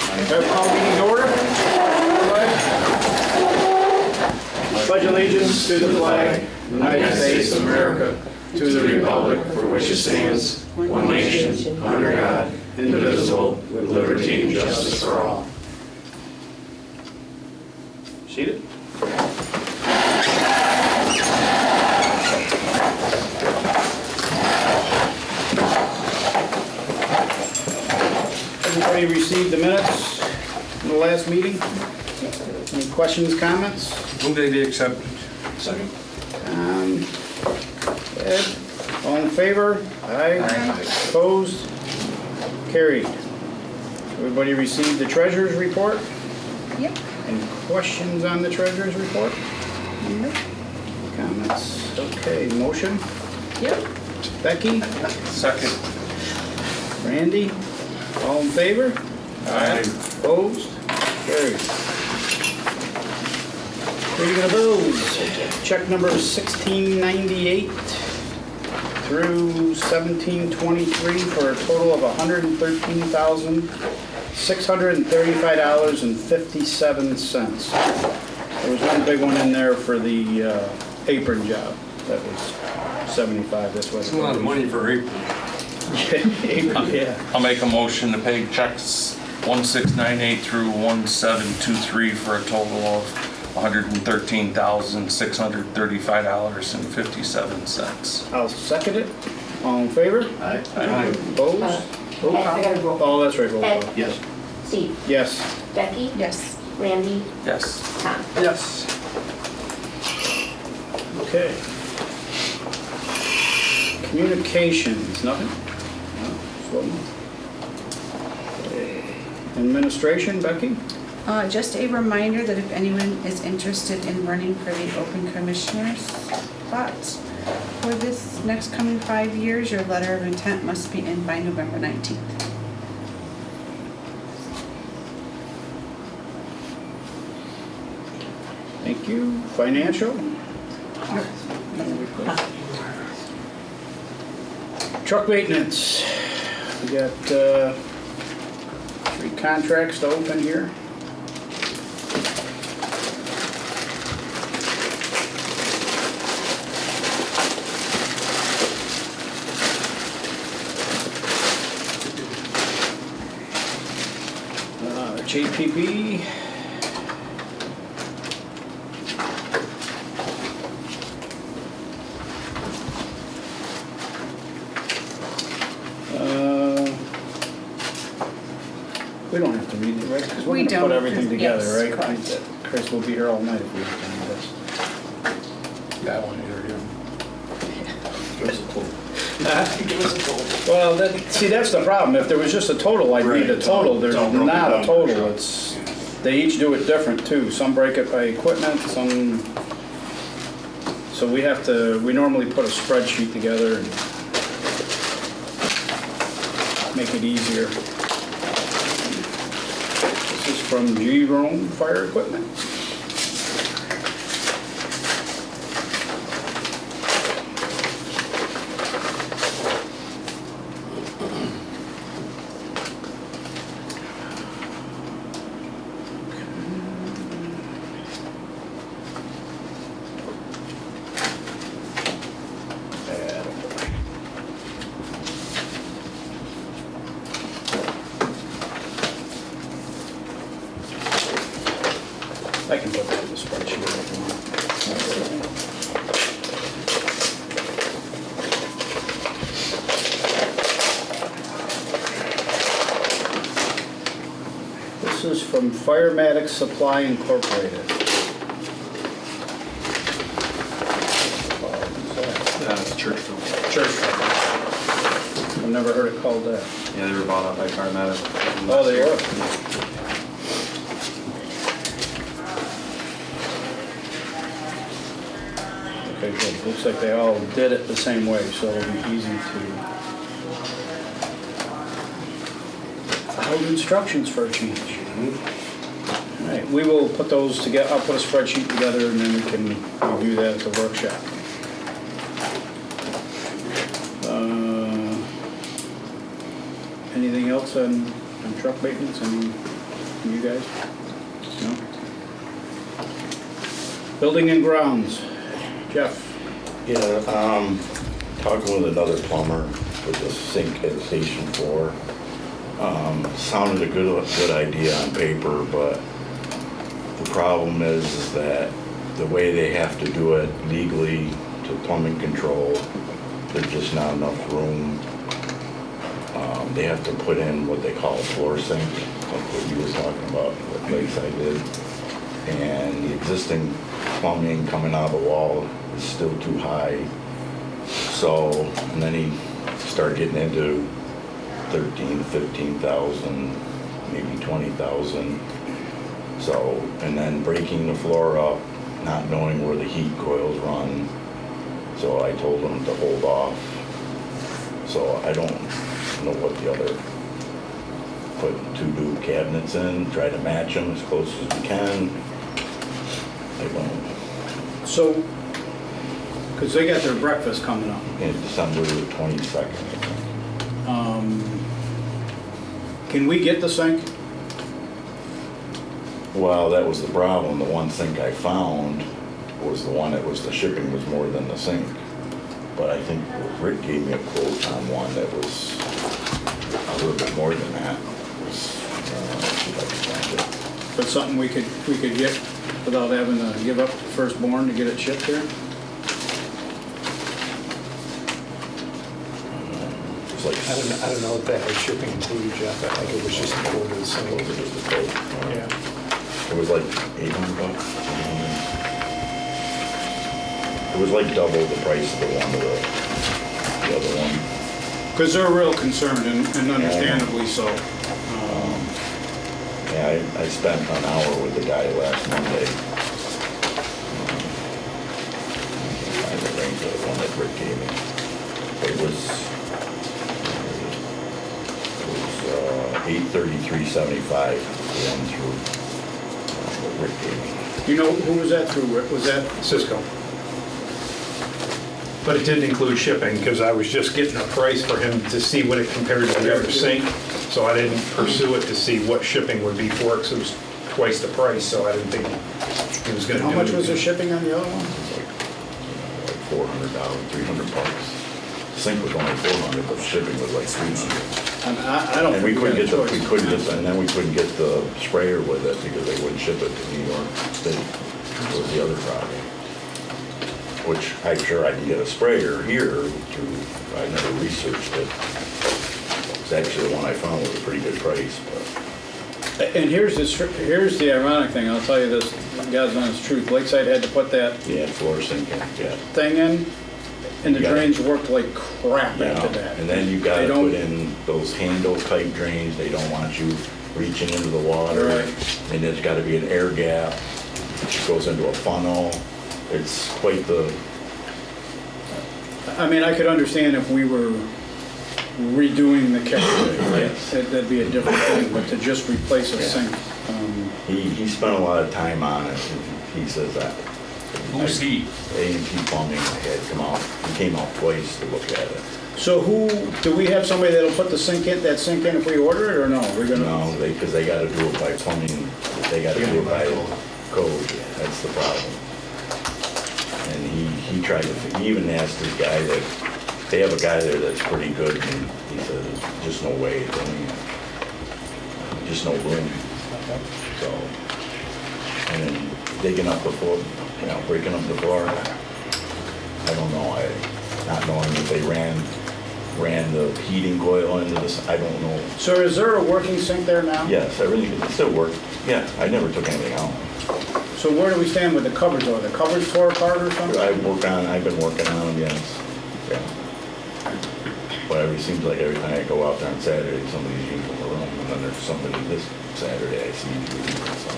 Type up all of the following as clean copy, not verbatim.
Call meeting to order. Pledge allegiance to the flag of the United States of America, to the republic for which it stands, one nation, under God, indivisible, with liberty and justice for all. Seated. Everybody received the minutes from the last meeting? Any questions, comments? Move they be accepted. Second. Ed, all in favor? Aye. Opposed? Carried. Everybody received the treasurer's report? Yep. Any questions on the treasurer's report? Nope. Comments? Okay, motion? Yep. Becky? Second. Randy? All in favor? Aye. Opposed? Carried. Reading of bills. Check number 1698 through 1723 for a total of $113,635.57. There was one big one in there for the apron job. That was 75. This was That's a lot of money for April. apron, yeah. I'll make a motion to pay checks 1698 through 1723 for a total of $113,635.57. I'll second it. All in favor? Aye. Opposed? I gotta roll. Oh, that's right, roll Ed? call. Yes. Steve? Yes. Becky? Yes. Randy? Yes. Tom? Yes. Okay. Communications, nothing? No, slow. Okay. Administration, Becky? Just a reminder that if anyone is interested in running for the open commissioner's spot for this next coming 5 years, your letter of intent must be in by November 19th. Thank you. Financial? Truck maintenance. We got 3 contracts to open here. JPB. We don't have to read it, right? 'Cause we're We gonna don't, put everything 'cause- together, yes, right? correct. Chris will be here all night if we have to do this. Yeah, I want to hear you. Well, see, that's the problem. If there was just a total, I'd read the total. There's It's all broken not a down. total. It's, they each do it different too. Some break it by equipment, some, so we normally put a spreadsheet together and make it easier. This is from G-Rome Fire Equipment. I can put that in the spreadsheet if you want. This is from Firematic Supply Incorporated. Churchville. Church. I've never heard it called that. Yeah, they were bought out by Firematic. Oh, they are? Okay, good. Looks like they all did it the same way, so it'll be easy to follow instructions for a change. All right, we will put those together. I'll put a spreadsheet together and then we can review that at the workshop. Anything else on truck maintenance? I mean, You guys? No? Building and grounds. Jeff? Yeah, talking with another plumber with the sink at station 4. Sounded a good idea on paper, but the problem is that the way they have to do it legally to plumbing control, there's just not enough room. They have to put in what they call a floor sink, like what you were talking about, what Lakeside did. And the existing plumbing coming out of the wall is still too high. So, and then he started getting into 13, 15,000, maybe 20,000. So, and then breaking the floor up, not knowing where the heat coils run. So I told him to hold off. So I don't know what the other, put 2 new cabinets in, try to match them as close as we can. I don't. So, because they got their breakfast coming up. In December the 22nd, I think. Can we get the sink? Well, that was the problem. The one sink I found was the one that was, the shipping was more than the sink. But I think Rick gave me a quote on one that was a little bit more than that. It was, see if I can find it. But something we could get without having to give up the firstborn to get it shipped here? It's like, I don't know if that had shipping included, Jeff. I think it was just the quote of the it single. was just a quote. Yeah. It was like $800. It was like double the price of the one, the other one. Because they're real concerned, and understandably so. Yeah, I spent an hour with the guy last Monday. I can't find the range of the one that Rick gave me. It was $833.75 going through what Rick gave me. You know, who was that through, Rick? Was that? Cisco. But it didn't include shipping because I was just getting a price for him to see what it compared to the other sink. So I didn't pursue it to see what shipping would be for it because it was twice the price. So I didn't think he was going to do it. How much was the shipping on the other one? Like $400, $300. The sink was only $400, but the shipping was like $300. I don't And we think couldn't had get a the, choice. and then we couldn't get the sprayer with it because they wouldn't ship it to New York State. That was the other problem. Which I'm sure I can get a sprayer here through, I never researched it. It's actually the one I found was a pretty good price, but. And here's the ironic thing, I'll tell you this, God's honest truth. Lakeside had to put that Yeah, floor sink in, yeah. thing in, and the You got it. drains worked like crap Yeah, after that. and then you They gotta don't- put in those handle type drains, they don't want you reaching into the water. Right. And there's gotta be an air gap, which goes into a funnel. It's quite the, I mean, I could understand if we were redoing the catch, Yes. that'd be a different thing, but to just replace a Yeah. sink. he spent a lot of time on it, and he says that. Who's he? A&P Plumbing had come out, he came out twice to look at it. So do we have somebody that'll put that sink in if we order it, or no? We're gonna. No, because they gotta do it by plumbing, they gotta do it by code, that's the problem. And he tried to, he even asked this guy that, they have a guy there that's pretty good, and he said, there's just no way of doing it. Just no room. So, and then digging up the floor, breaking up the floor, I don't know, not knowing if they ran the heating coil into this, I don't know. So is there a working sink there now? Yes, everything, it still worked. Yeah, I never took anything out. So where do we stand with the cupboards? Are the cupboards tore apart or something? I've been working on them, yes. Yeah. But it seems like every time I go out there on Saturday, somebody's using the room, and then there's somebody this Saturday I see using it, so.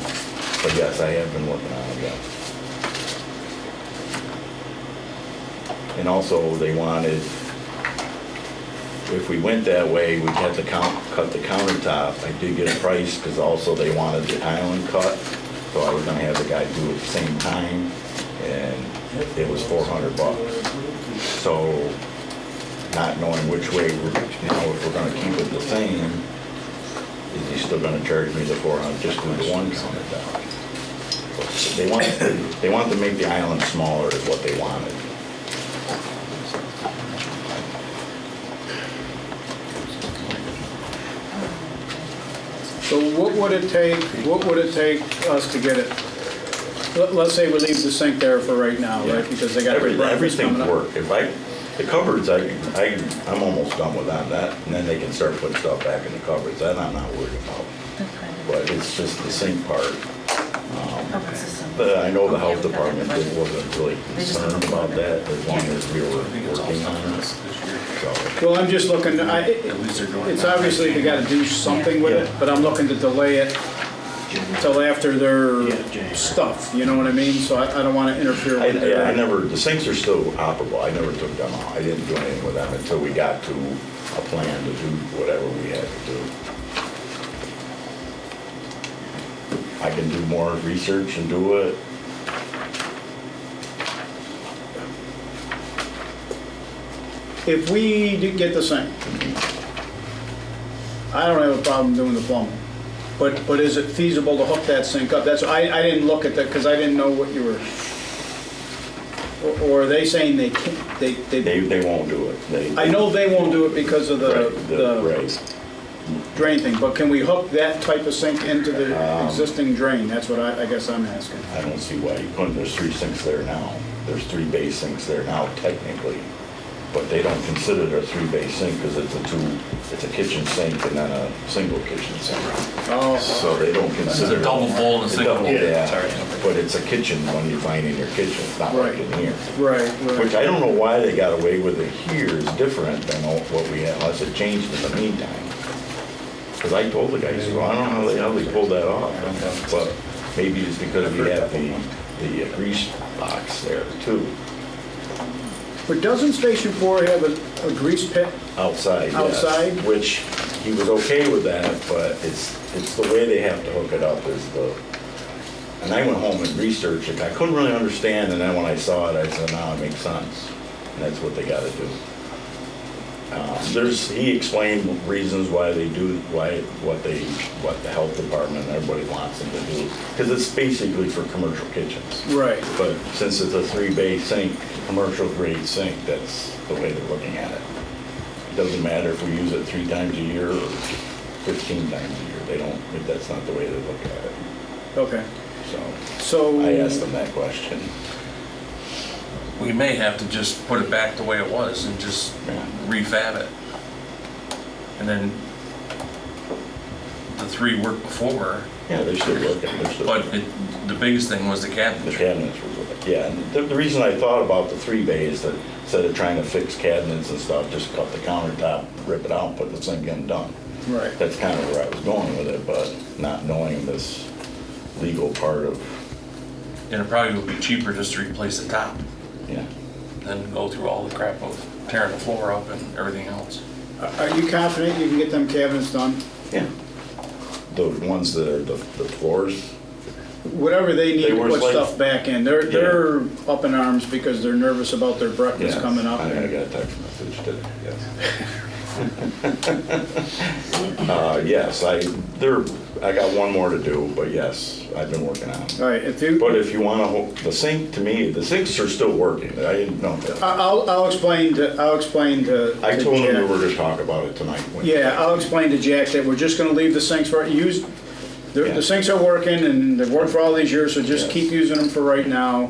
But yes, I have been working on them, yes. And also, they wanted, if we went that way, we'd have to cut the countertop. I did get a price, because also they wanted the island cut, so I was gonna have the guy do it at the same time, and it was $400. So, not knowing which way if we're gonna keep it the same, is he still gonna charge me the 400 just do the one counter down? They want to make the island smaller is what they wanted. So what would it take us to get it? Let's say we leave the sink there for right now, right? Because they got their breakfast Everything's coming up. work. The cupboards, I'm almost done with that, and then they can start putting stuff back in the cupboards. That I'm not worried about. But it's just the sink part. But I know the health department wasn't really concerned about that as long as we were working on it. So, Well, I'm just looking, it's obviously they gotta do something with it, but I'm looking to delay it till after their stuff, you know what I mean? So I don't wanna interfere with their. the sinks are still operable. I never took them out. I didn't do anything with them until we got to a plan to do whatever we had to do. I can do more research and do it. If we did get the sink, I don't have a problem doing the plumbing. But is it feasible to hook that sink up? I didn't look at that because I didn't know what you were, or are they saying they can't, They won't do it. I know they won't do it because of the Right. drain thing, but can we hook that type of sink into the existing drain? That's what I guess I'm asking. I don't see why you couldn't. There's 3 sinks there now. There's 3 bay sinks there now technically. But they don't consider it a 3-bay sink because it's a kitchen sink and then a single kitchen sink. Oh, So they don't consider. It's a double bowl and a single bowl. Yeah, Sorry. but it's a kitchen when you find in your kitchen, it's not like in here. right. Which I don't know why they got away with it here is different than what we had, unless it changed in the meantime. Because I told the guys, well, I don't know how they pulled that off, but maybe it's because we have the grease box there too. But doesn't Station 4 have a grease pit? Outside, yes. Outside? Which he was okay with that, but it's the way they have to hook it up is and I went home and researched it. I couldn't really understand, and then when I saw it, I said, now it makes sense. And that's what they gotta do. He explained reasons why they do, what the health department and everybody wants them to do. Because it's basically for commercial kitchens. Right. But since it's a 3-bay sink, commercial grade sink, that's the way they're looking at it. It doesn't matter if we use it 3 times a year or 15 times a year. That's not the way they look at it. Okay. So I asked them that question. We may have to just put it back the way it was and just refab it. And then the 3 worked before, Yeah, they're still working. but the biggest thing was the The cabinetry. cabinets were, yeah, and the reason I thought about the 3-bay is that instead of trying to fix cabinets and stuff, just cut the countertop, rip it out, put the sink in, done. Right. That's kind of where I was going with it, but not knowing this legal part of, And it probably would be cheaper just to replace the top yeah. than go through all the crap of tearing the floor up and everything else. Are you confident you can get them cabinets done? Yeah. The ones that are the floors, Whatever they need They to were put like- stuff back in. They're up in arms because they're nervous about their breakfast yeah. coming up. I got a text message today, yes. Yes, I got one more to do, but yes, I've been working on it. All right, But if you want to, the sink, to me, the sinks are still working. I didn't know that. I'll explain to I told him we Jack. were going to talk about it tonight. Yeah, I'll explain to Jack that we're just gonna leave the sinks for, Yeah. the sinks are working and they've worked for all these years, so just Yes. keep using them for right now.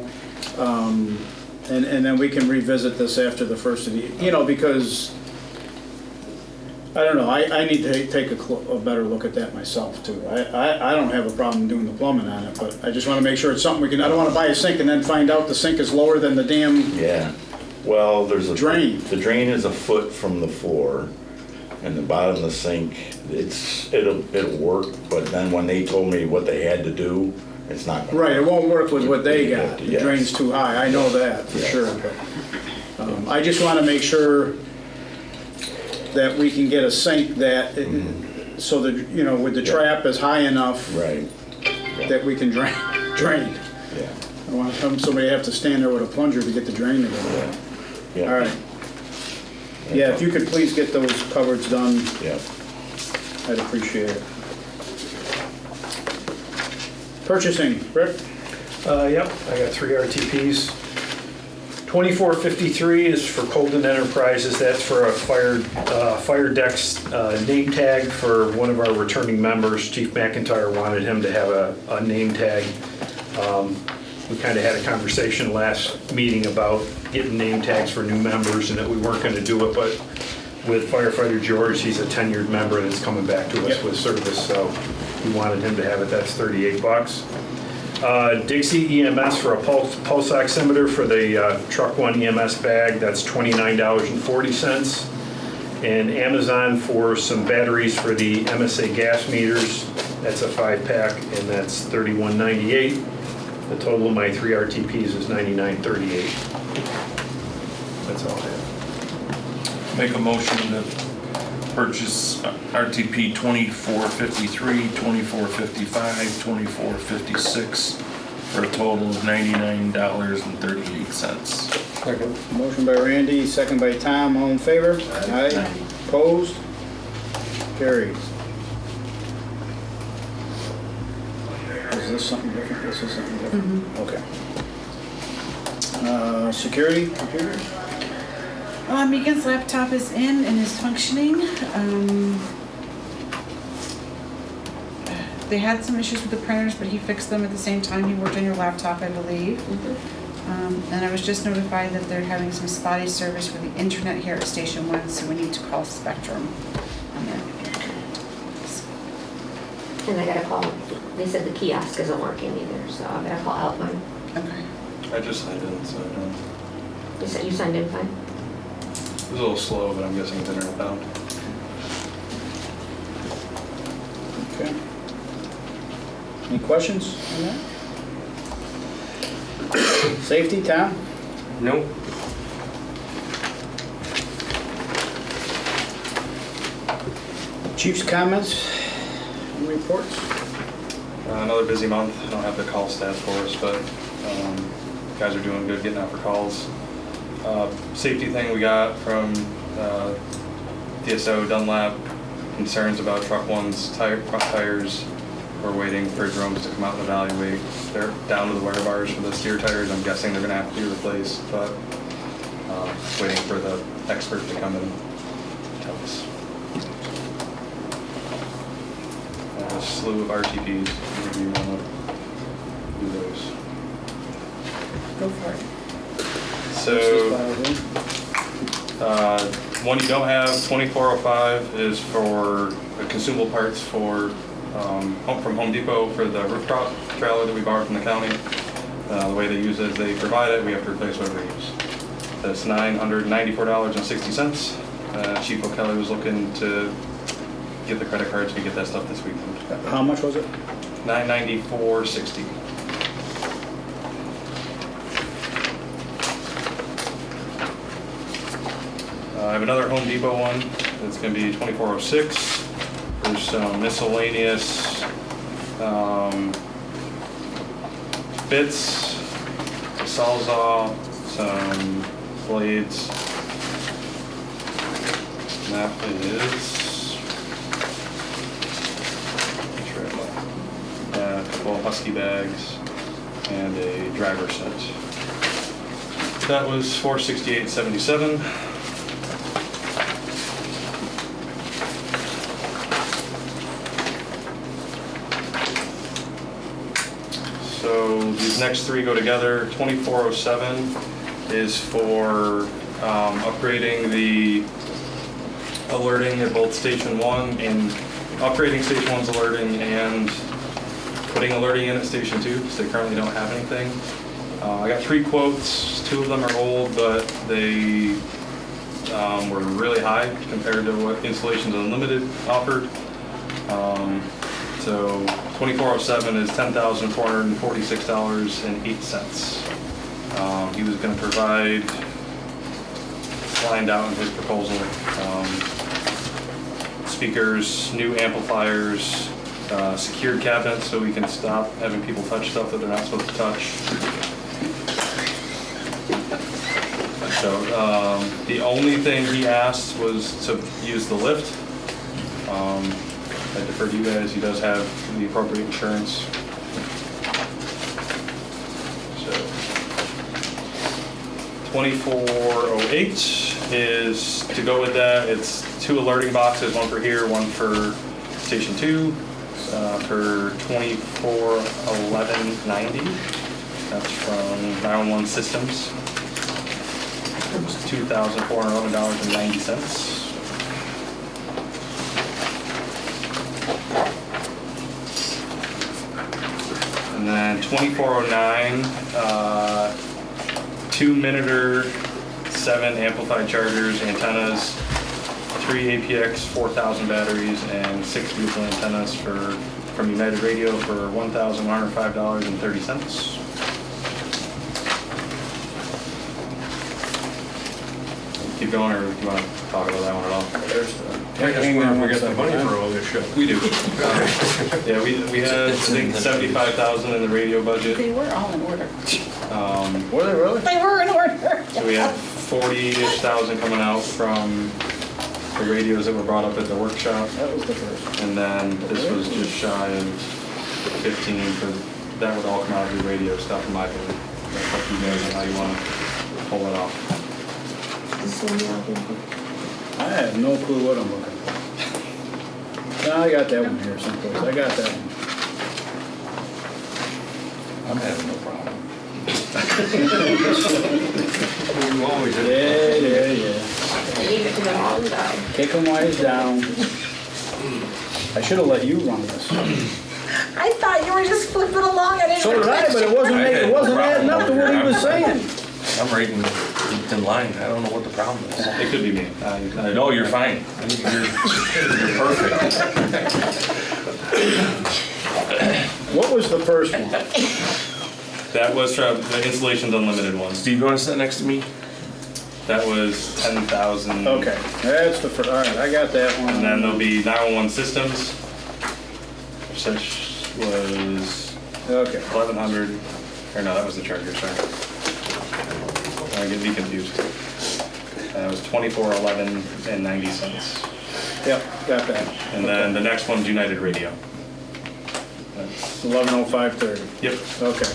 And then we can revisit this after the first of the, because, I don't know, I need to take a better look at that myself too. I don't have a problem doing the plumbing on it, but I just wanna make sure it's something I don't wanna buy a sink and then find out the sink is lower than the damn, Yeah, well, there's a. Drain. The drain is a foot from the floor, and the bottom of the sink, it'll work, but then when they told me what they had to do, it's not gonna. right, it won't work with what they got. The Yes. drain's too high, I know that for Yes. sure. But I just wanna make sure that we can get a sink that, so that, with the trap is high enough Right, that we can drain. yeah, I want somebody to have to stand there with a plunger to get the drain to go. yeah. All right. Yeah, if you could please get those cupboards done, Yeah, I'd appreciate it. Purchasing, Rick? Yep, I got 3 RTPs. 2453 is for Colden Enterprises. That's for a fire deck's name tag for one of our returning members. Chief McIntyre wanted him to have a name tag. We kind of had a conversation last meeting about getting name tags for new members and that we weren't going to do it, but with firefighter George, he's a tenured member that's coming back to us with service, so we wanted him to have it. That's $38. Dixie EMS for a pulse oximeter for the Truck One EMS bag, that's $29.40. And Amazon for some batteries for the MSA gas meters, that's a 5-pack, and that's $31.98. The total of my 3 RTPs is $99.38. That's all I have. Make a motion to purchase RTP 2453, 2455, 2456 for a total of $99.38. Motion by Randy, second by Tom, all in favor? Aye. Opposed? Carried. Is this something different? This is something different? Okay. Security, computer? Megan's laptop is in and is functioning. They had some issues with the printers, but he fixed them at the same time he worked on your laptop, I believe. And I was just notified that they're having some spotty service for the internet here at Station 1, so we need to call Spectrum on that. And I gotta call, they said the kiosk isn't working either, so I gotta call Outline. Okay. I just signed in, so You said you signed in fine? it was a little slow, but I'm guessing it's internet bound. Okay. Any questions on that? Safety, Tom? Nope. Chief's comments and reports? Another busy month. I don't have the call stats for us, but guys are doing good getting out for calls. Safety thing we got from DSO Dunlap, concerns about truck one's front tires. We're waiting for drones to come out and evaluate. They're down to the wear bars for the steer tires. I'm guessing they're gonna have to be replaced, but waiting for the expert to come and tell us. A slew of RTPs, if you wanna do those. Go for it. So, one you don't have, 2405 is for consumable parts for from Home Depot for the rooftop trailer that we borrowed from the county. The way they use it is they provide it, we have to replace whatever we use. That's $994.60. Chief O'Kelly was looking to get the credit cards to get that stuff this weekend. How much was it? $994.60. I have another Home Depot one. It's going to be 2406. There's some miscellaneous bits, a sawzall, some blades. And that is a couple of husky bags and a driver set. That was $468.77. So these next three go together. 2407 is for upgrading the alerting at both Station 1 and upgrading Station 1's alerting and putting alerting in at Station 2 because they currently don't have anything. I got 3 quotes. 2 of them are old, but they were really high compared to what Installations Unlimited offered. So 2407 is $10,446.08. He was going to provide, lined out in his proposal, speakers, new amplifiers, secured cabinets so we can stop having people touch stuff that they're not supposed to touch. So the only thing he asked was to use the lift. I defer to you guys. He does have the appropriate insurance. 2408 is to go with that. It's 2 alerting boxes, one for here, one for Station 2, for $2411.90. That's from 911 Systems. It's $2,411.90. And then 2409, 2-minuter, 7 amplified chargers, antennas, 3 APX 4000 batteries, and 6 diesel antennas from United Radio for $1,105.30. Keep going, or do you want to talk about that one at all? I just wonder if we got the money for all this shit. We do. Yeah, we had, I think, 75,000 in the radio budget. They were all in order. Were they really? They were in order. So we had 40-ish thousand coming out from the radios that were brought up at the workshop. That was the first. And then this was just shy of 15 for, that would all come out of the radio stuff in my opinion. That's up to you guys on how you want to pull it off. I have no clue what I'm looking for. No, I got that one here someplace. I got that one. I'm having no problem. You always did. Yeah. I gave it to the wrong guy. Kick 'em while he's down. I should have let you run this. I thought you were just flipping along. I didn't. So did I, but it wasn't adding up to what he was saying. I'm reading in line. I don't know what the problem is. It could be me. No, you're fine. You're perfect. What was the first one? That was from the Installations Unlimited one. Steve, you want to sit next to me? That was 10,000. Okay, that's the first. All right, I got that one. And then there'll be 911 Systems, which was Okay. 1,100. Or no, that was the charger, sorry. I get me confused. It was $2411.90. Yep, got that. And then the next one's United Radio. That's, 11:05:30. yep. Okay.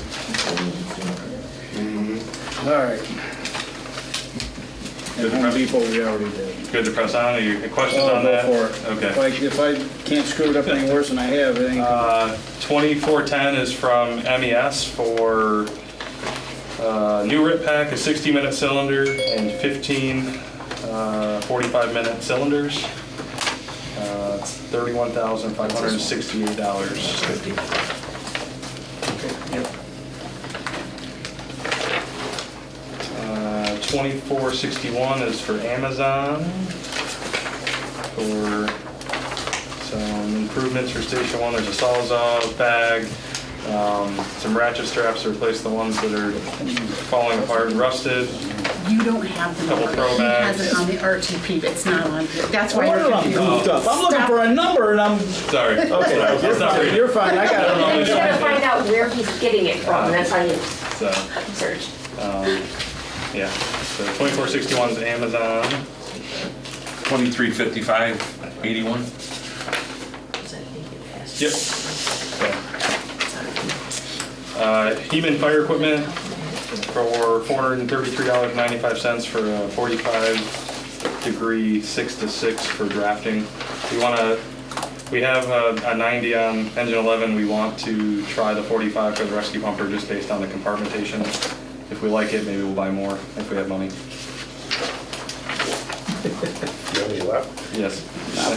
All right. And Home Depot we already did. Good to press on. Any questions Oh, on go that? for it. Okay. If I can't screw it up any worse than I have, it ain't. 2410 is from MES for new RIP pack, a 60-minute cylinder, and 15 45-minute cylinders. It's $31,568.50. Yep. 2461 is for Amazon for some improvements for Station 1. There's a Sawzall bag, some ratchet straps to replace the ones that are falling apart and rusted. You don't have the Couple number. pro He has bags. it on the RTP, but it's not on here. That's why Why you're I'm confused. goofed up? I'm looking Stop. for a number and I'm. Sorry. Okay, you're fine. You're fine. I got And it. you gotta find out where he's getting it from, that's how you So, search. yeah. So 2461 is Amazon. 2355.81. Yep. Heman Fire Equipment for $433.95 for a 45-degree 6-to-6 for drafting. We have a 90 on engine 11. We want to try the 45 for the rescue pumper just based on the compartmentation. If we like it, maybe we'll buy more if we have money. You have any left? Yes.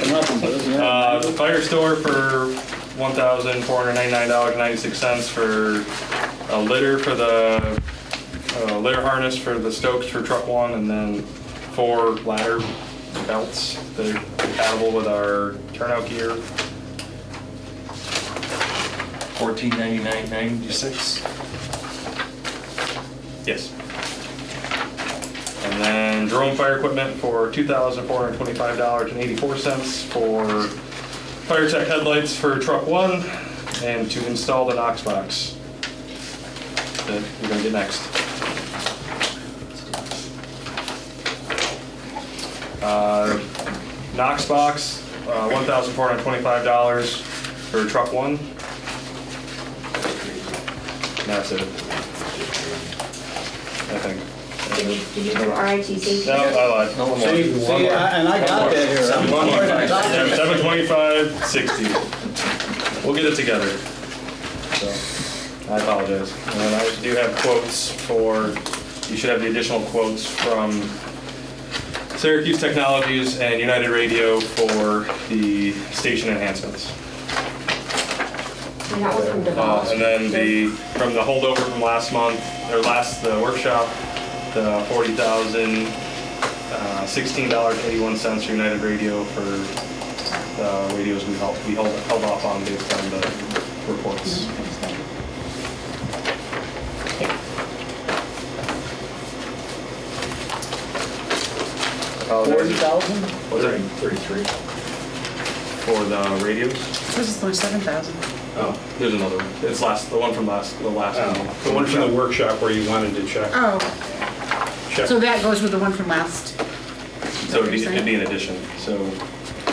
Nothing, but isn't it? The fire store for $1,499.96 for a litter for the litter harness for the Stokes for truck 1, and then 4 ladder belts that are compatible with our turnout gear. $1499.96. Yes. And then drone fire equipment for $2,425.84 for fire tech headlights for truck 1, and to install the Knox box that we're gonna get next. Knox box, $1,425 for truck 1. And that's it. I think. Did you do RITC? No, I lied. No, See, and I got that here. I'm right on top of it. 725.60. We'll get it together. So, I apologize. And I do have quotes for, you should have the additional quotes from Syracuse Technologies and United Radio for the station enhancements. And that was from Deval. And then from the holdover from last month, or the workshop, the $40,000, $16.81 for United Radio for the radios we held off on based on the reports. $40,000? Was it 33. for the radios? This is only 7,000. Oh, there's another one. It's the one from the last meeting. The one from the workshop where you wanted to check. Oh, check. so that goes with the one from last. So it'd be an addition, so.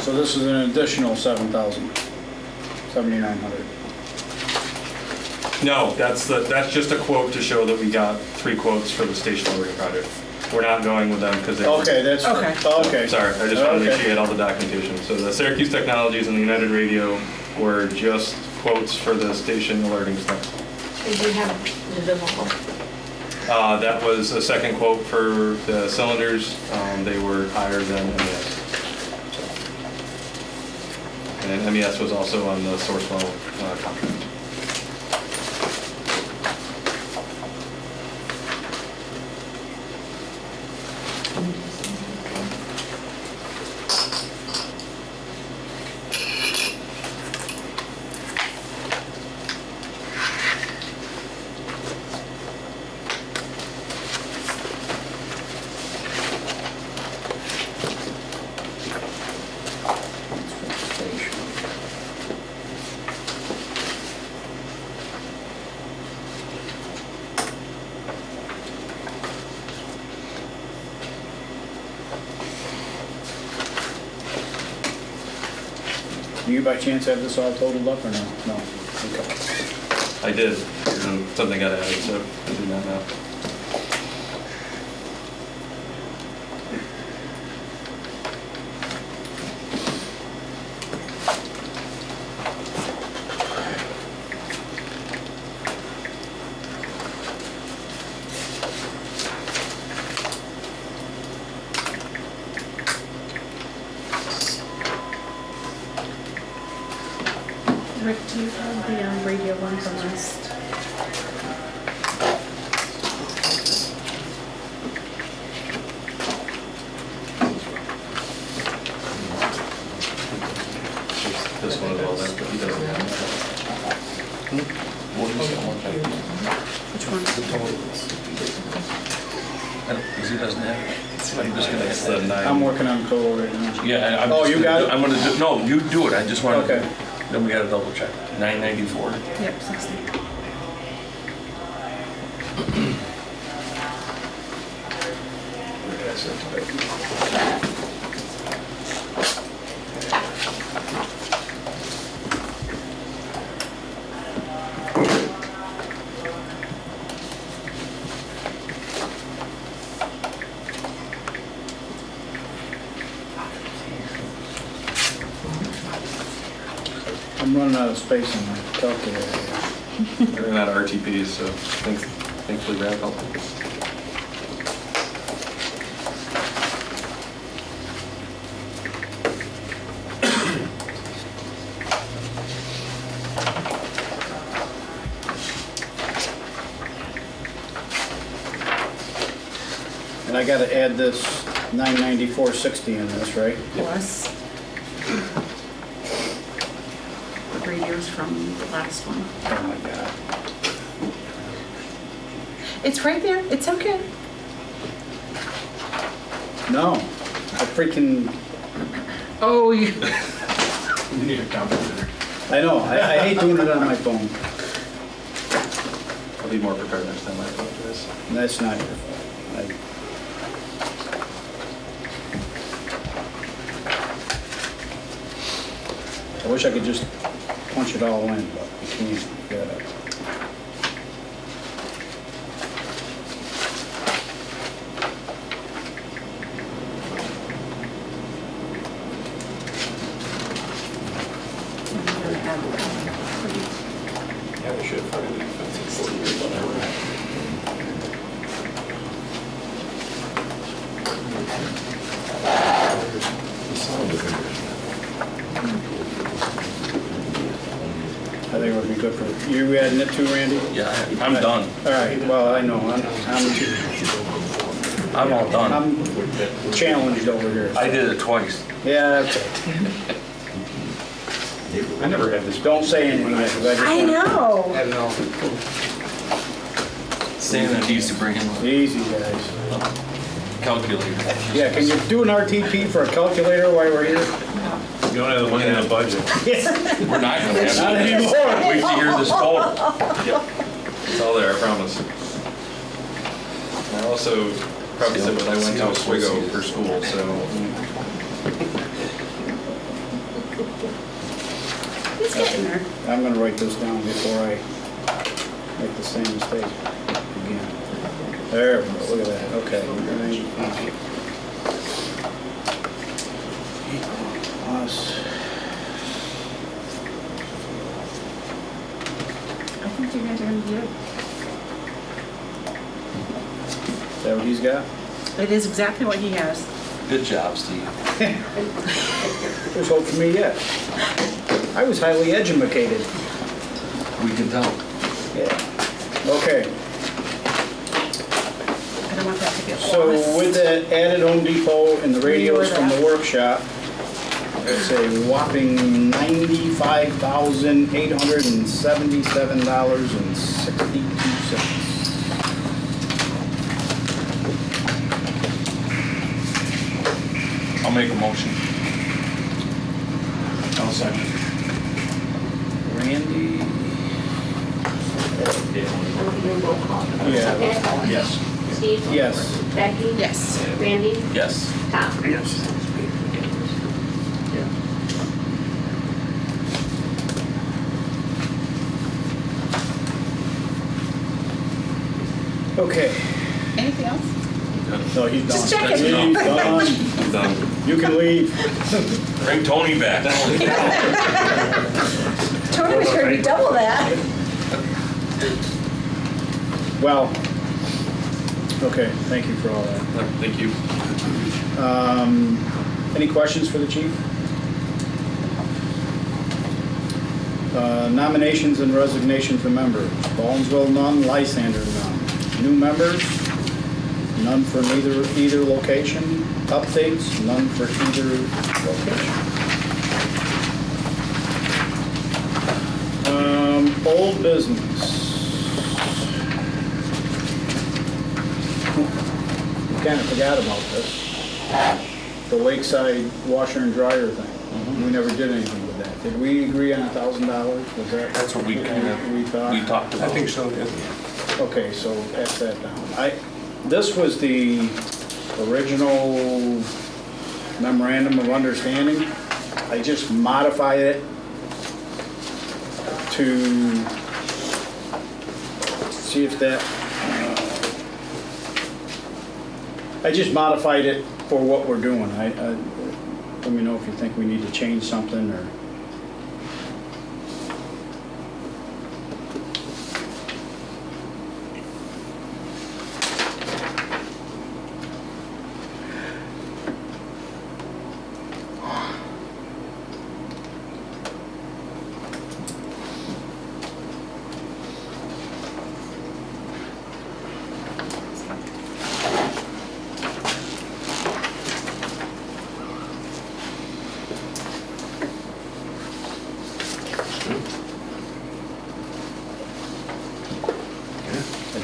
So this is an additional 7,000, 7,900. No, that's just a quote to show that we got 3 quotes for the station lowering project. We're not going with them because they. Okay, that's, Okay. okay. Sorry, I just wanted to make sure Okay. you had all the documentation. So the Syracuse Technologies and the United Radio were just quotes for the station alerting stuff. Did you have the Deval? That was a second quote for the cylinders. They were higher than MES. And MES was also on the Sourcewell contract. Do you by chance have this all totaled up or no? No. Okay. I did, and something got added, so I do that now. Rick, do you have the radio ones on list? This one as well, then, but he doesn't have it. Which one? Because he doesn't have it. I'm just gonna It's get the that. 9. I'm working on total right now. Yeah, I'm Oh, just you gonna got do- it? I'm gonna do, no, you do it, I just wanted, Okay. then we gotta double check. 994. Yep, 60. I'm running out of space in my calculator. They're not RTPs, so thankfully Brad helped. And I gotta add this 994.60 in this, right? Plus the radios from the last one. Oh my God. It's right there. It's okay. No, I freaking, Oh, you. You need a calculator. I know, I hate doing it on my phone. I'll be more prepared next time, I apologize. That's not your fault. I wish I could just punch it all in, but I can't. Yeah. County should probably be 15, 40 years, whatever. I think it would be good for, you adding it too, Randy? Yeah, I'm done. All right, well, I know, I'm all done. I'm challenged over here. I did it twice. Yeah, that's it. I never had this. Don't say anything yet, 'cause I just want. know. I don't know. Saying that needs to bring in Easy, guys. calculator. Yeah, can you do an RTP for a calculator while we're here? You don't have the money in the budget. We're not gonna have Not it. anymore. Wait to hear this total. Yep, it's all there, I promise. I also preface it with I went to Oswego for school, so. It's getting there. I'm gonna write this down before I make the same mistake again. There we go, look at that, okay. Plus, I think you guys are gonna do it. is that what he's got? It is exactly what he has. Good job, Steve. There's hope for me yet. I was highly educated. We can tell. Yeah. Okay, I don't want that to be a so with the added Home Depot and the radios from the workshop, it's a whopping $95,877.62. I'll make a motion. I'll second. Randy? Roll call. Yeah. Ed? Yes. Steve? Yes. Becky? Yes. Randy? Yes. Tom? Yes. Okay. Anything else? No, he's done. Just checking. He's done. I'm done. You can leave. Bring Tony back. Tony was here to be double that. Well, okay, thank you for all that. Thank you. Any questions for the chief? Nominations and resignation for members. Ballsville, none. Lysander, none. New members, none for either location. Updates, none for either location. Old business. Kind of forgot about this. The Lakeside washer and dryer thing. We never did anything with that. Did we agree on $1,000? Was that? That's what we kind of, We thought? we talked about. I think so, yeah. Okay, so pass that down. This was the original memorandum of understanding. I just modified it to see if that, I just modified it for what we're doing. Let me know if you think we need to change something or.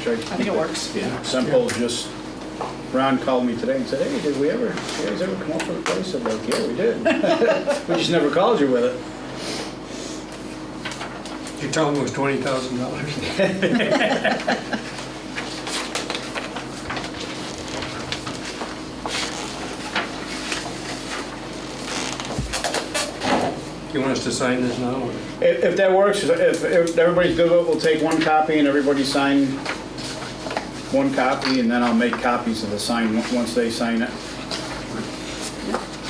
I think it works. Yeah. Simple, just, Ron called me today and said, hey, did you guys ever come up with a price? I'm like, yeah, we did. We just never called you with it. You tell them it was $20,000. You want us to sign this now? If that works, if everybody's good with it, we'll take one copy and everybody sign one copy, and then I'll make copies of the sign once they sign it.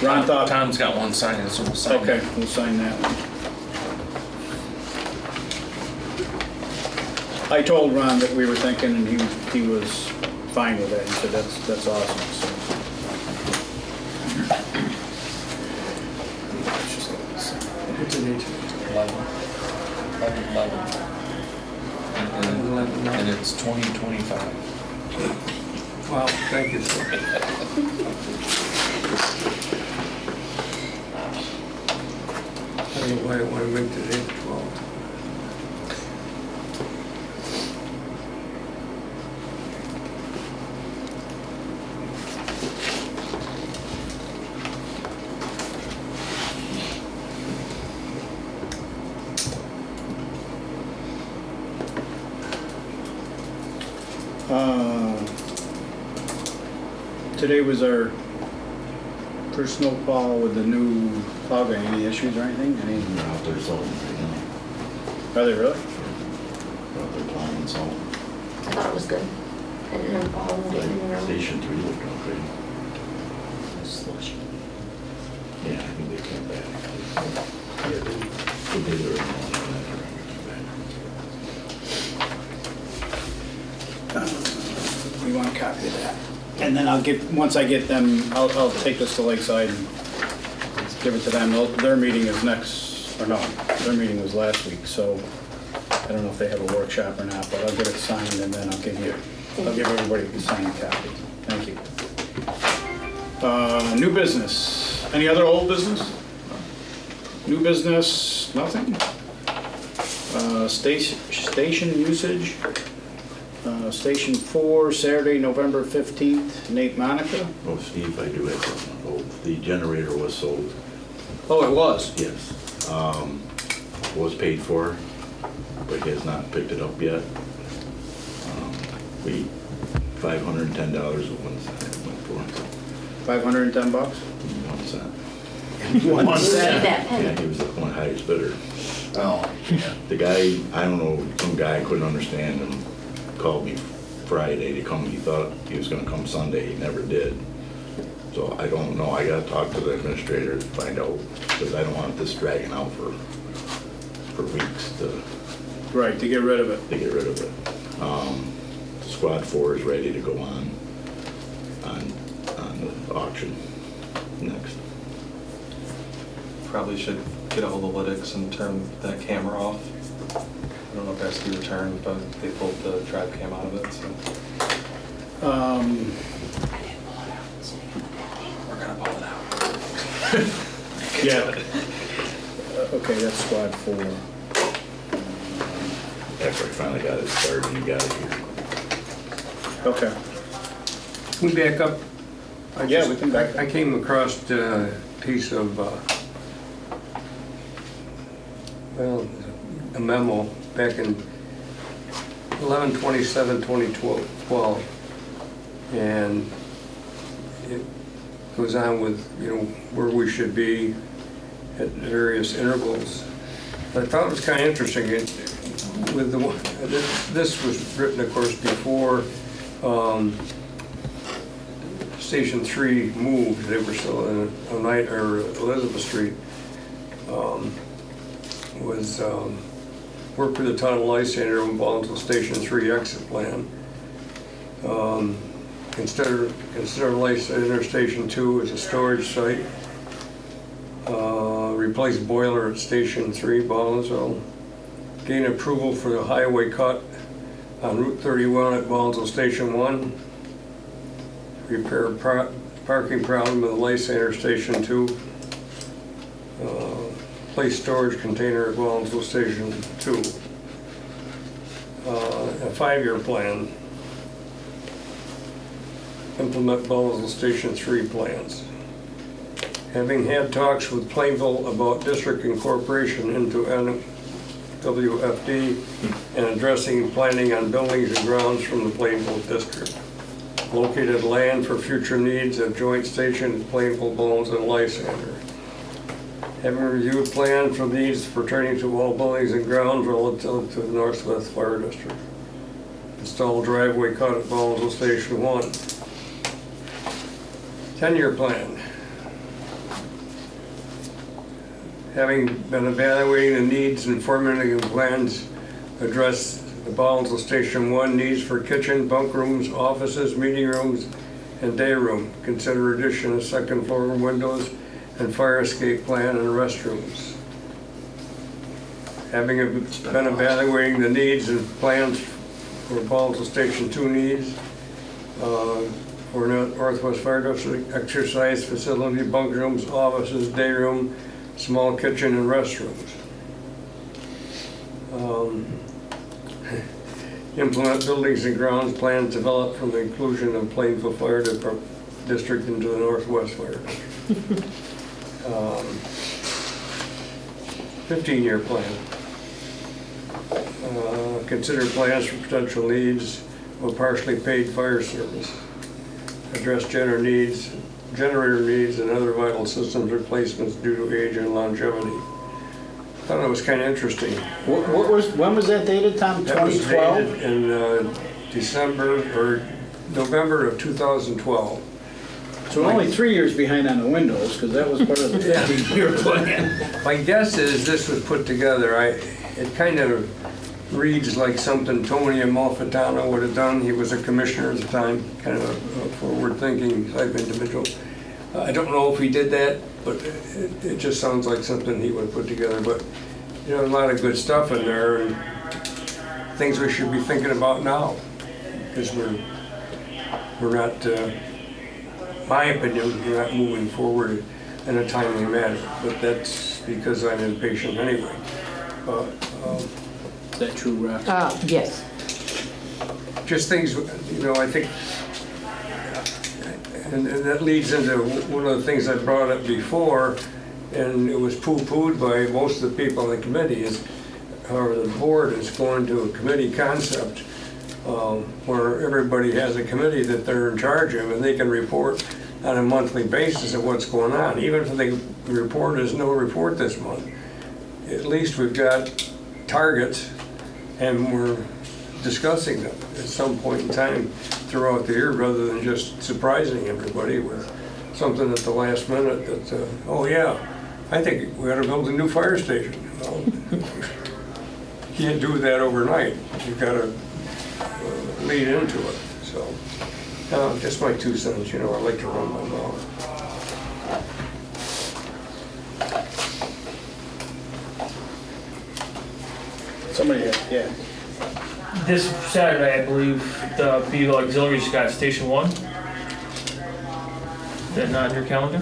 Ron thought, Tom's got one sign, so we'll sign it. okay, we'll sign that one. I told Ron that we were thinking, and he was fine with that. He said, that's awesome, so. What's the date? 11. And it's 2025. Wow, thank you, sir. I don't know why I want to make today 12. Today was our first snowfall with the new plow guy. Any issues or anything? They're out there salting right now. Are they really? They're out there plowing salt. I thought it was good. I didn't have a problem getting in the room. Station 3 looked okay. Slushy. Yeah, I think they came back. Yeah, they did their own We want a copy of that. And then once I get them, I'll take this to Lakeside and give it to them. Their meeting is their meeting was last week, so I don't know if they have a workshop or not, but I'll get it signed and then I'll give everybody a signed copy. Thank you. New business. Any other old business? New business, nothing? Station usage. Station 4, Saturday, November 15th, Nate Monica. Oh, Steve, I do have something. Oh, the generator was sold. Oh, it was? Yes. Was paid for, but he has not picked it up yet. We, $510 at one cent. 510 bucks? 1 cent. 1 Leave that pen. Yeah, he was the one highest bidder. Oh. The guy, I don't know, some guy couldn't understand him, called me Friday to come. He thought he was gonna come Sunday, he never did. So I don't know, I gotta talk to the administrator to find out, because I don't want this dragging out for weeks to Right, to get rid of it. get rid of it. Squad 4 is ready to go on the auction next. Probably should get a hold of Lytics and turn that camera off. I don't know if it has to be returned, but they pulled the drive cam out of it, so. We're gonna pull it out. Yeah. Okay, that's Squad 4. After I finally got it started, he got it here. Okay. Can we back up? Yeah, we can back up. I came across a piece of, a memo back in 11/27/2012, and it goes on with, where we should be at various intervals. I thought it was kind of interesting. This was written, of course, before Station 3 moved. They were still in Elizabeth Street. Worked with the town of Lysander on Baldwinsville Station 3 exit plan. Consider Lysander Station 2 as a storage site. Replace boiler at Station 3, Baldwinsville. Gain approval for the highway cut on Route 31 at Baldwinsville Station 1. Repair parking problem at Lysander Station 2. Place storage container at Baldwinsville Station 2. A 5-year plan. Implement Baldwinsville Station 3 plans. Having had talks with Plainville about district incorporation into NWFD and addressing planning on buildings and grounds from the Plainville district. Located land for future needs at joint stations Plainville, Bones, and Lysander. Having reviewed plan for needs pertaining to all buildings and grounds relative to the Northwest Fire District. Install driveway cut at Baldwinsville Station 1. 10-year plan. Having been evaluating the needs and formulating plans, address The Ballsville Station 1 needs for kitchen, bunk rooms, offices, meeting rooms, and day room. Consider addition of second floor windows and fire escape plan and restrooms. Having been evaluating the needs and plans for Ballsville Station 2 needs, for Northwest Fire District, exercise facility, bunk rooms, offices, day room, small kitchen and restrooms. Implement buildings and grounds plans developed from the inclusion of Plainville Fire District into the Northwest Fire District. 15-year plan. Consider plans for potential needs of partially paid fire service. Address generator needs and other vital systems replacements due to age and longevity. I thought it was kind of interesting. When was that dated, Tom? That was 2012? dated in December or November of 2012. So we're only 3 years behind on the windows, because that was part of the 15-year plan. My guess is this was put together, it kind of reads like something Tony Amalfitano would have done. He was a commissioner at the time, kind of a forward-thinking type individual. I don't know if he did that, but it just sounds like something he would have put together. But, you know, a lot of good stuff in there and things we should be thinking about now, because we're not, my opinion, we're not moving forward in a timely manner. But that's because I'm impatient anyway. Is that true, Rex? Yes. Just things, you know, I think, and that leads into one of the things I brought up before, and it was poo-pooed by most of the people on the committee, is however the board is going to a committee concept where everybody has a committee that they're in charge of, and they can report on a monthly basis of what's going on. Even if the report is no report this month, at least we've got targets and we're discussing them at some point in time throughout the year, rather than just surprising everybody with something at the last minute that, oh yeah, I think we ought to build a new fire station. Well, can't do that overnight. You've got to lead into it. So, just my 2 cents, you know, I like to run my mouth. Somebody, yeah. This Saturday, I believe, the Beagle Auxiliary just got Station 1. Is that not in your calendar?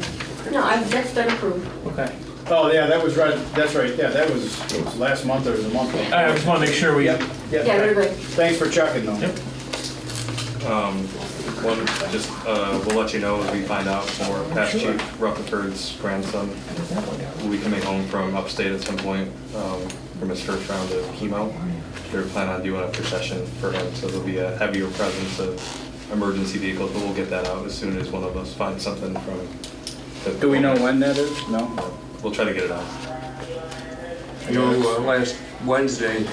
No, that's been approved. Okay. Oh, yeah, that was right, that's right, yeah, that was last month or the month before. I just want to make sure we... Yep, Yeah, they're good. Thanks for checking though. Yep. We'll let you know as we find out more. Past Chief Rutherford's grandson will be coming home from upstate at some point from his first round of chemo. They're planning on doing a procession for him, so there'll be a heavier presence of emergency vehicles, but we'll get that out as soon as one of us finds something from the... Do we know when that is? No? We'll try to get it out. I know last Wednesday,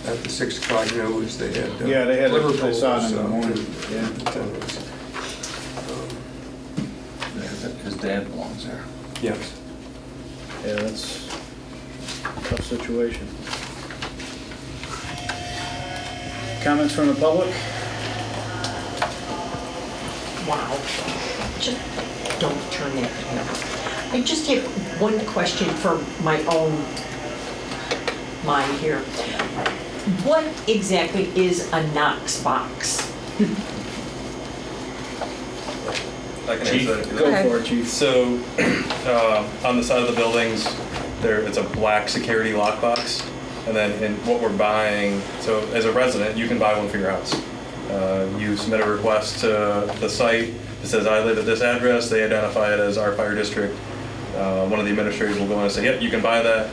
at the 6 o'clock news, they had Yeah, they had, Liverpool. I saw it in the morning, yeah. His dad belongs there. Yes. Yeah, that's a tough situation. Comments from the public? Wow. Just don't turn that camera. I just have one question for my own mind here. What exactly is a Knox box? I can answer that. Go for it, Chief. So, on the side of the buildings, it's a black security lockbox. And then in what we're buying, so as a resident, you can buy one for your house. You submit a request to the site that says, I live at this address. They identify it as our fire district. One of the administrators will go in and say, yep, you can buy that.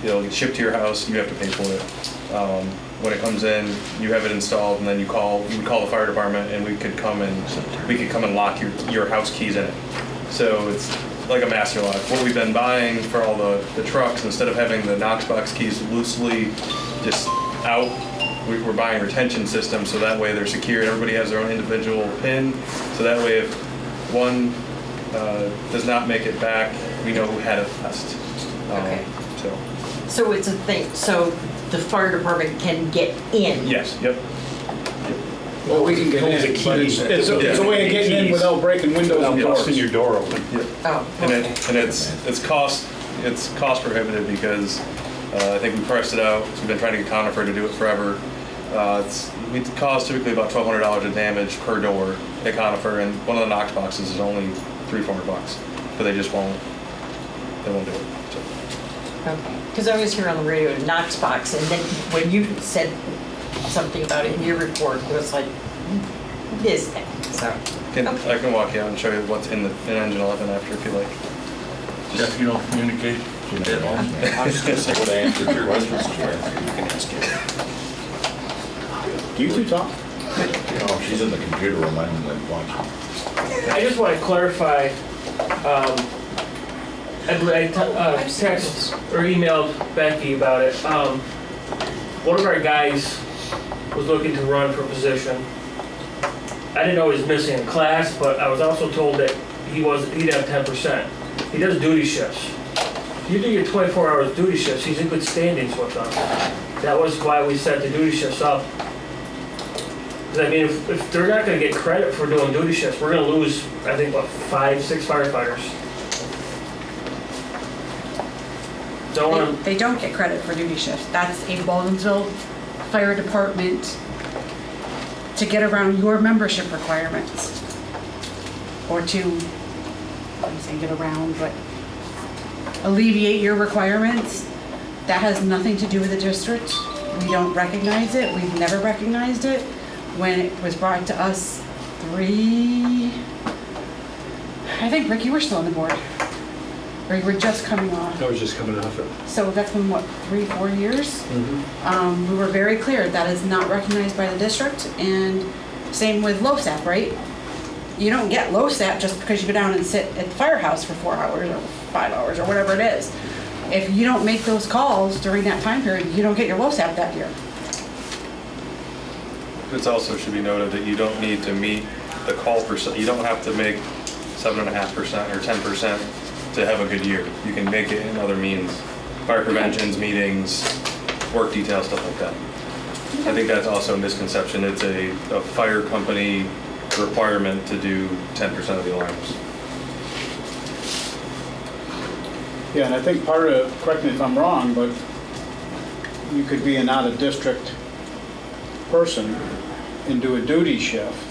It'll get shipped to your house. You have to pay for it. When it comes in, you have it installed, and then you would call the fire department, and we could come and lock your house keys in it. So it's like a master lock. What we've been buying for all the trucks, instead of having the Knox box keys loosely just out, we're buying retention systems, so that way they're secured. Everybody has their own individual PIN, so that way if one does not make it back, we know who had it last. Okay. So So it's a thing. So the fire department can get in. Yes, yep. Well, we can get Holds in, a key. but it's a way of getting in without breaking windows and Without busting doors. your door open. Oh, And okay. it's cost prohibitive because I think we priced it out. So we've been trying to get Conifer to do it forever. We cost typically about $1,200 of damage per door at Conifer, and one of the Knox boxes is only $300-400, but they just won't. They won't do it. So. Okay, because I was here on the radio at Knox Box, and then when you said something about it in your report, it was like, this thing, so. I can walk you out and show you what's in Engine 11 after if you like. Jeff, you don't communicate at all? I was just gonna say, what I answered your questions, Do you two talk? you know, she's in the computer room, I'm like watching. I just want to clarify, I texted or emailed Becky about it. One of our guys was looking to run for position. I didn't know he was missing in class, but I was also told that he'd have 10%. He does duty shifts. If you do your 24 hours duty shifts, he's in good standings with us. That was why we set the duty shifts up. 'Cause I mean, if they're not gonna get credit for doing duty shifts, we're gonna lose, I think, what, 5-6 firefighters. Don't wanna, They don't get credit for duty shifts. That's a Baldwinsville Fire Department to get around your membership requirements. Or to, I'm saying get around, but alleviate your requirements. That has nothing to do with the district. We don't recognize it. We've never recognized it. When it was brought to us I think, Rick, you were still on the board. Or you were just coming off. I was just coming off it. So that's been, what, 3-4 years? We were very clear, that is not recognized by the district, and same with LoSAP, right? You don't get LoSAP just because you go down and sit at the firehouse for 4 hours or 5 hours or whatever it is. If you don't make those calls during that time period, you don't get your LoSAP that year. It also should be noted that you don't need to meet the call percent. You don't have to make 7.5% or 10% to have a good year. You can make it in other means, fire preventions, meetings, work detail, stuff like that. I think that's also a misconception. It's a fire company requirement to do 10% of the alarms. Yeah, and I think part of, correct me if I'm wrong, but you could be an out-of-district person and do a duty shift.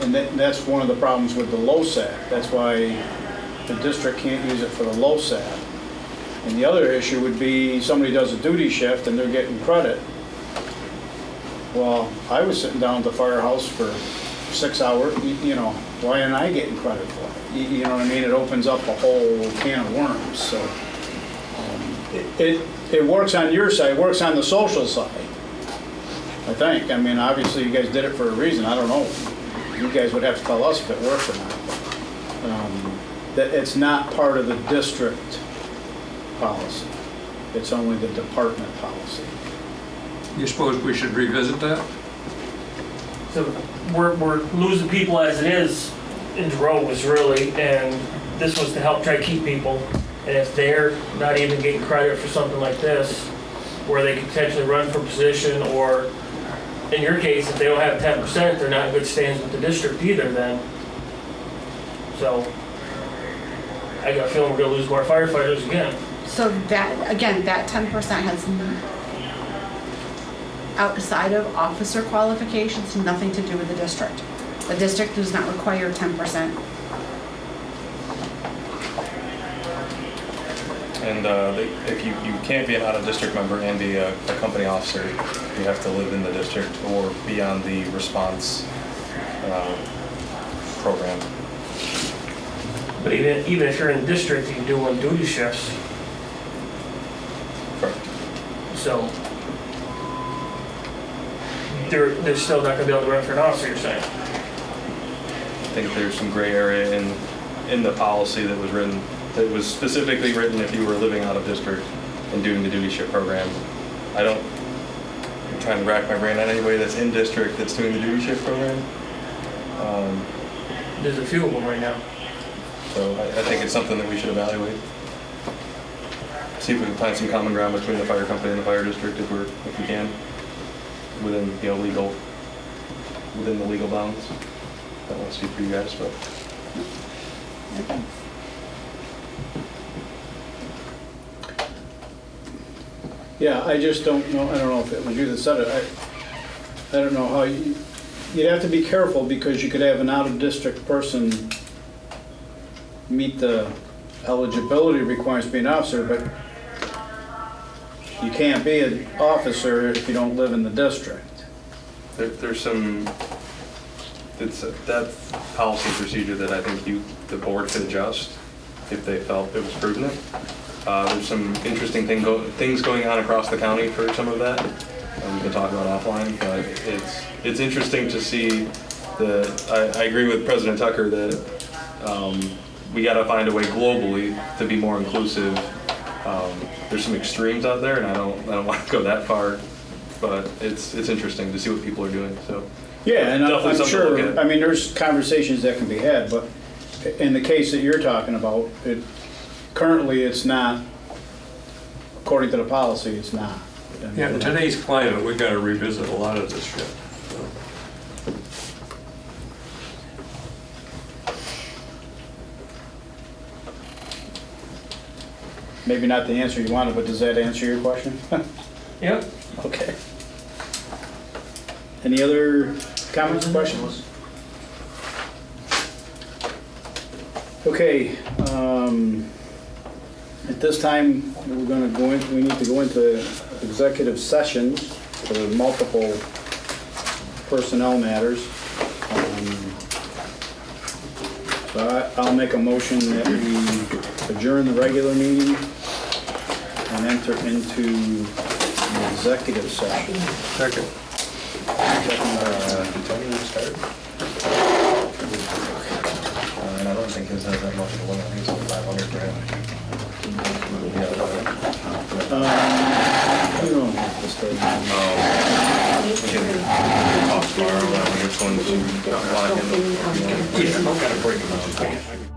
And that's one of the problems with the LoSAP. That's why the district can't use it for the LoSAP. And the other issue would be somebody does a duty shift and they're getting credit. Well, I was sitting down at the firehouse for 6 hours, you know, why am I getting credit for it? You know what I mean? It opens up a whole can of worms, so. It works on your side, it works on the social side, I think. I mean, obviously you guys did it for a reason, I don't know. You guys would have to tell us if it worked or not. That it's not part of the district policy. It's only the department policy. You suppose we should revisit that? so we're losing people as it is in droves, really, and this was to help try to keep people. And if they're not even getting credit for something like this, where they could potentially run for position, or in your case, if they don't have 10%, they're not in good stands with the district either then. So I got a feeling we're gonna lose more firefighters again. So that, again, that 10% has, outside of officer qualifications, nothing to do with the district. The district does not require 10%. And if you can't be an out-of-district member and be a company officer, you have to live in the district or be on the response program. But even if you're in the district, you can do on duty shifts. Correct. So they're still not gonna be able to run for an officer, you're saying? I think there's some gray area in the policy that was written, that was specifically written if you were living out of district and doing the duty shift program. I'm trying to rack my brain on anybody that's in district that's doing the duty shift program. There's a few of them right now. So I think it's something that we should evaluate. see if we can find some common ground between the fire company and the fire district if we can, within, within the legal bounds. I don't want to speak for you guys, but. Yeah, I just don't know, I don't know if it was you that said it, I don't know how you'd have to be careful because you could have an out-of-district person meet the eligibility requirements to be an officer, but you can't be an officer if you don't live in the district. There's some, that policy procedure that I think the board could adjust if they felt it was prudent. There's some interesting things going on across the county for some of that. We can talk about offline, but it's interesting to see I agree with President Tucker that we got to find a way globally to be more inclusive. There's some extremes out there, and I don't want to go that far, but it's interesting to see what people are doing. So yeah, and definitely I'm something to look sure. at. I mean, there's conversations that can be had, but in the case that you're talking about, currently it's not. According to the policy, it's not. Yeah, in today's climate, we've got to revisit a lot of this shit. Maybe not the answer you wanted, but does that answer your question? Yep. Okay. Any other comments, questions? Okay, at this time, we need to go into executive sessions for multiple personnel matters. So I'll make a motion that we adjourn the regular meeting and enter into an executive session. Second. And I don't think his has that much of a limit. I think it's only 500 grand. You don't have to stay. We can talk tomorrow about which ones you got locked in. Yeah, I've got to break them out.